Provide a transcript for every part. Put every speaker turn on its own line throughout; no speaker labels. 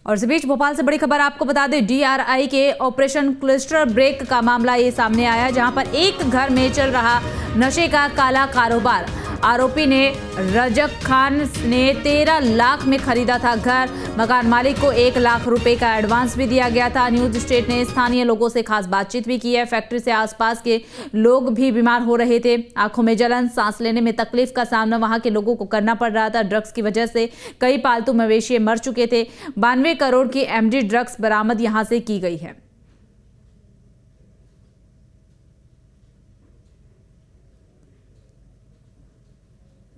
और इस बीच भोपाल से बड़ी खबर आपको बता दें, डीआरआई के ऑपरेशन क्लस्टर ब्रेक का मामला ये सामने आया, जहां पर एक घर में चल रहा नशे का काला कारोबार। आरोपी ने रजक खान ने 13 लाख में खरीदा था घर। मकान मालिक को 1 लाख रुपए का एडवांस भी दिया गया था। न्यूज स्टेट ने स्थानीय लोगों से खास बातचीत भी की है। फैक्ट्री से आसपास के लोग भी बीमार हो रहे थे। आंखों में जलन, सांस लेने में तकलीफ का सामना वहां के लोगों को करना पड़ रहा था। ड्रग्स की वजह से कई पालतू मवेशी मर चुके थे। 92 करोड़ की एमडी ड्रग्स बरामद यहां से की गई है।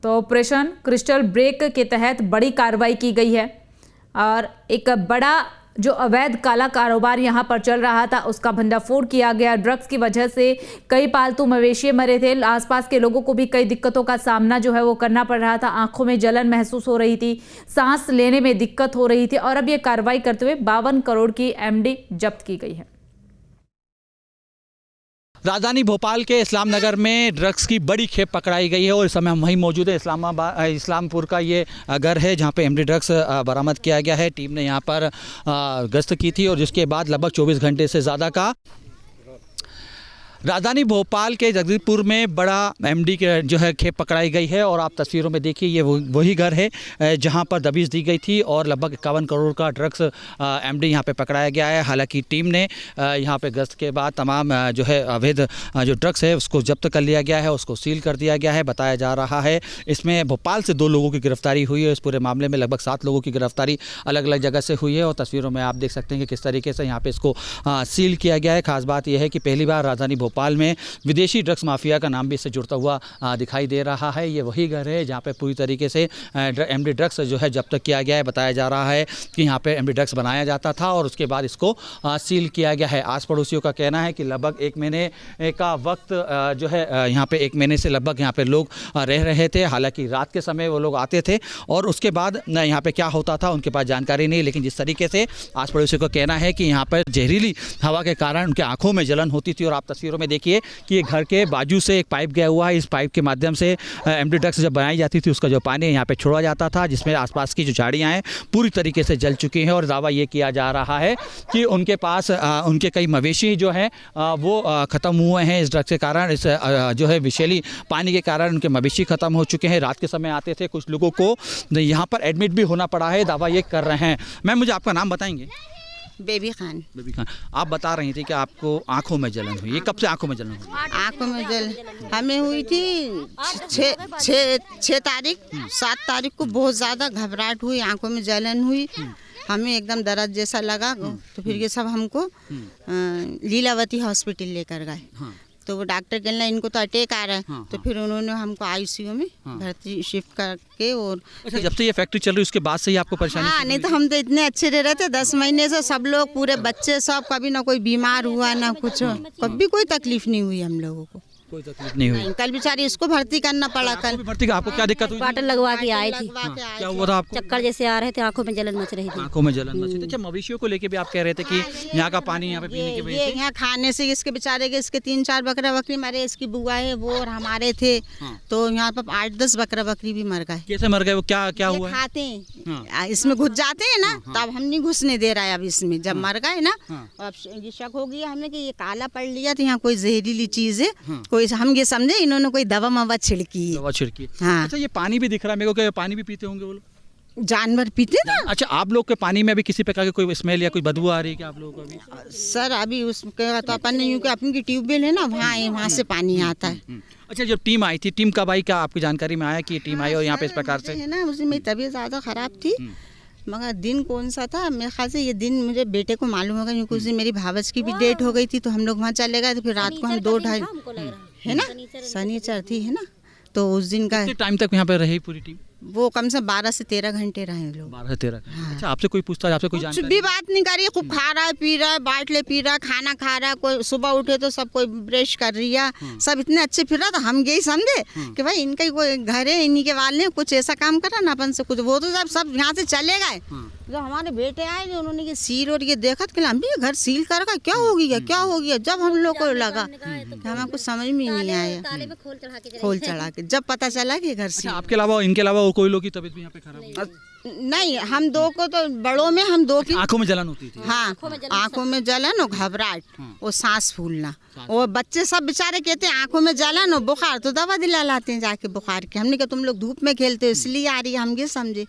तो ऑपरेशन क्रिस्टल ब्रेक के तहत बड़ी कार्रवाई की गई है और एक बड़ा जो अवैध काला कारोबार यहां पर चल रहा था उसका भंडाफोड़ किया गया। ड्रग्स की वजह से कई पालतू मवेशी मरे थे। आसपास के लोगों को भी कई दिक्कतों का सामना जो है वो करना पड़ रहा था। आंखों में जलन महसूस हो रही थी, सांस लेने में दिक्कत हो रही थी और अब ये कार्रवाई करते हुए 52 करोड़ की एमडी जब्त की गई है।
राजधानी भोपाल के इस्लाम नगर में ड्रग्स की बड़ी खेप पकड़ाई गई है और इस समय हम वहीं मौजूद है। इस्लामपुर का ये घर है जहां पे एमडी ड्रग्स बरामद किया गया है। टीम ने यहां पर गश्त की थी और जिसके बाद लगभग 24 घंटे से ज़्यादा का राजधानी भोपाल के जगदीशपुर में बड़ा एमडी के जो है खेप पकड़ाई गई है। और आप तस्वीरों में देखिए, ये वही घर है जहां पर दबिश दी गई थी और लगभग 51 करोड़ का ड्रग्स एमडी यहां पे पकड़ाया गया है। हालांकि टीम ने यहां पे गश्त के बाद तमाम जो है अवैध जो ड्रग्स है उसको जब्त कर लिया गया है, उसको सील कर दिया गया है। बताया जा रहा है इसमें भोपाल से 2 लोगों की गिरफ्तारी हुई है। इस पूरे मामले में लगभग 7 लोगों की गिरफ्तारी अलग अलग जगह से हुई है और तस्वीरों में आप देख सकते हैं कि किस तरीके से यहाँ पे इसको सील किया गया है। खास बात यह है कि पहली बार राजधानी भोपाल में विदेशी ड्रग्स माफिया का नाम भी इससे जुड़ता हुआ दिखाई दे रहा है। ये वही घर है जहाँ पे पूरी तरीके से एमडी ड्रग्स जो है जब्त किया गया है। बताया जा रहा है कि यहाँ पे एमडी ड्रग्स बनाया जाता था और उसके बाद इसको सील किया गया है। आस पड़ोसियों का कहना है कि लगभग 1 महीने का वक्त जो है यहाँ पे 1 महीने से लगभग यहाँ पे लोग रह रहे थे। हालांकि रात के समय वो लोग आते थे और उसके बाद यहाँ पे क्या होता था उनके पास जानकारी नहीं, लेकिन जिस तरीके से आस पड़ोसियों का कहना है कि यहाँ पर जहरीली हवा के कारण उनके आंखों में जलन होती थी। और आप तस्वीरों में देखिए कि ये घर के बाजू से एक पाइप गया हुआ है। इस पाइप के माध्यम से एमडी ड्रग्स जब बनाई जाती थी उसका जो पानी यहाँ पे छोड़ा जाता था, जिसमें आसपास की जो झाड़ियाँ हैं पूरी तरीके से जल चुकी हैं। और दावा ये किया जा रहा है कि उनके पास उनके कई मवेशी जो हैं वो ख़त्म हुए हैं इस ड्रग्स के कारण। इस जो है विषैली पानी के कारण उनके मवेशी ख़त्म हो चुके हैं। रात के समय आते थे, कुछ लोगों को यहाँ पर एडमिट भी होना पड़ा है, दावा ये कर रहे हैं। मैम, मुझे आपका नाम बताएंगे?
बेबी खान।
बेबी खान, आप बता रही थी कि आपको आंखों में जलन हुई। ये कब से आंखों में जलन हुई?
आंखों में जलन हमें हुई थी 6 तारीख, 7 तारीख को बहुत ज़्यादा घबराहट हुई, आंखों में जलन हुई, हमें एकदम दर्द जैसा लगा। तो फिर ये सब हमको लीलावती हॉस्पिटल लेकर गए। तो वो डॉक्टर कहना इनको तो अटैक आ रहा है। तो फिर उन्होंने हमको आईसीयू में भर्ती शिफ्ट करके और
जब से ये फैक्ट्री चल रही है उसके बाद से ही आपको परेशानी?
हाँ, नहीं तो हम तो इतने अच्छे रह रहे थे 10 महीने से। सब लोग पूरे बच्चे सब, कभी ना कोई बीमार हुआ ना कुछ, कभी कोई तकलीफ नहीं हुई हम लोगों को।
कोई तकलीफ नहीं हुई?
कल बेचारी इसको भर्ती करना पड़ा। कल
भर्ती का आपको क्या दिक्कत हुई?
बॉटल लगवा के आई थी।
क्या हुआ था आपको?
चक्कर जैसे आ रहे थे, आंखों में जलन मच रही थी।
आंखों में जलन मच रही थी। अच्छा, मवेशियों को लेके भी आप कह रहे थे कि यहाँ का पानी यहाँ पे पीने की वजह से,
यहाँ खाने से इसके बेचारे के इसके 3-4 बकरा बकरी मरे। इसकी बुआ है वो और हमारे थे। तो यहाँ पर 8-10 बकरा बकरी भी मर गए।
कैसे मर गए वो? क्या हुआ?
खाते हैं इसमें घुस जाते हैं ना, तब हम नहीं घुसने दे रहा है। अब इसमें जब मर गए ना, अब ये शक हो गया हमें कि ये काला पड़ लिया, तो यहाँ कोई जहरीली चीज है। कोई हम ये समझे इन्होंने कोई दवा मवा छिड़की। हाँ।
अच्छा, ये पानी भी दिख रहा है मेरे को, क्या पानी भी पीते होंगे वो लोग?
जानवर पीते ना।
अच्छा, आप लोग के पानी में अभी किसी प्रकार की कोई स्मेल या कोई बदबू आ रही है क्या आप लोगों को अभी?
सर अभी उसके तो अपन नहीं, अपनी की ट्यूबवेल है ना, वहाँ से पानी आता है।
अच्छा, जब टीम आई थी, टीम कब आई? क्या आपकी जानकारी में आया कि टीम आई और यहाँ पे इस प्रकार से?
है ना, उसमें मेरी तबीयत ज़्यादा ख़राब थी, मगर दिन कौन सा था मेरे ख्याल से ये दिन मुझे बेटे को मालूम होगा, क्योंकि उस दिन मेरी भावच की भी डेट हो गई थी। तो हम लोग वहाँ चले गए। तो फिर रात को हम 2-2:30 है ना, शनिचर थी है ना, तो उस दिन का
टाइम तक यहाँ पे रही पूरी टीम?
वो कम से 12 से 13 घंटे रहे लोग।
12 से 13। अच्छा, आपसे कोई पूछता है? आपसे कोई जानकारी?
कुछ भी बात नहीं करी, खूब खा रहा है, पी रहा है, बाटले पी रहा है, खाना खा रहा है। कोई सुबह उठे तो सब कोई ब्रश कर रही है, सब इतने अच्छे फिर रहा। तो हम यही समझे कि भाई इनका ही कोई घर है, इन्हीं के वाले कुछ ऐसा काम करा ना अपन से कुछ। वो तो सब यहाँ से चले गए। जो हमारे बेटे आए जो उन्होंने ये सील और ये देखा कि हम भी ये घर सील कर का क्या हो गया, क्या हो गया। जब हम लोग को लगा हमें कुछ समझ में नहीं आया, खोल चढ़ा के जब पता चला कि घर सील।
आपके अलावा इनके अलावा कोई लोग की तबीयत भी यहाँ पे खराब?
नहीं, हम दो को तो बड़ों में हम दो की
आंखों में जलन होती थी।
हाँ, आंखों में जलन और घबराहट और सांस फूलना, और बच्चे सब बेचारे कहते हैं आंखों में जलन और बुखार, तो दवा दिला लाते हैं जाके बुखार की। हमने कहा तुम लोग धूप में खेलते हो इसलिए आ रही है, हम ये समझे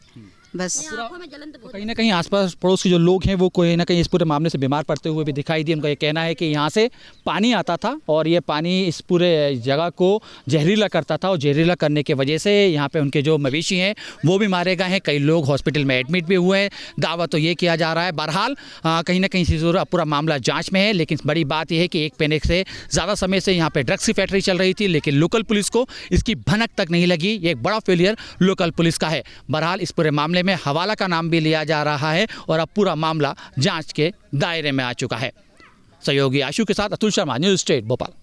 बस।
कहीं ना कहीं आसपास पड़ोस के जो लोग हैं वो कोई ना कहीं इस पूरे मामले से बीमार पड़ते हुए भी दिखाई दिए। उनका ये कहना है कि यहाँ से पानी आता था और ये पानी इस पूरे जगह को जहरीला करता था, और जहरीला करने की वजह से यहाँ पे उनके जो मवेशी हैं वो भी मारे गए हैं। कई लोग हॉस्पिटल में एडमिट भी हुए हैं। दावा तो ये किया जा रहा है। बहरहाल कहीं ना कहीं पूरा मामला जाँच में है, लेकिन बड़ी बात यह है कि एक महीने से ज़्यादा समय से यहाँ पर ड्रग्स की फैक्ट्री चल रही थी, लेकिन लोकल पुलिस को इसकी भनक तक नहीं लगी। ये एक बड़ा फेलियर लोकल पुलिस का है। बहरहाल इस पूरे मामले में हवाला का नाम भी लिया जा रहा है और अब पूरा मामला जांच के दायरे में आ चुका है। सहयोगी आशु के साथ अतुल शर्मा, न्यूज़ स्टेट भोपाल।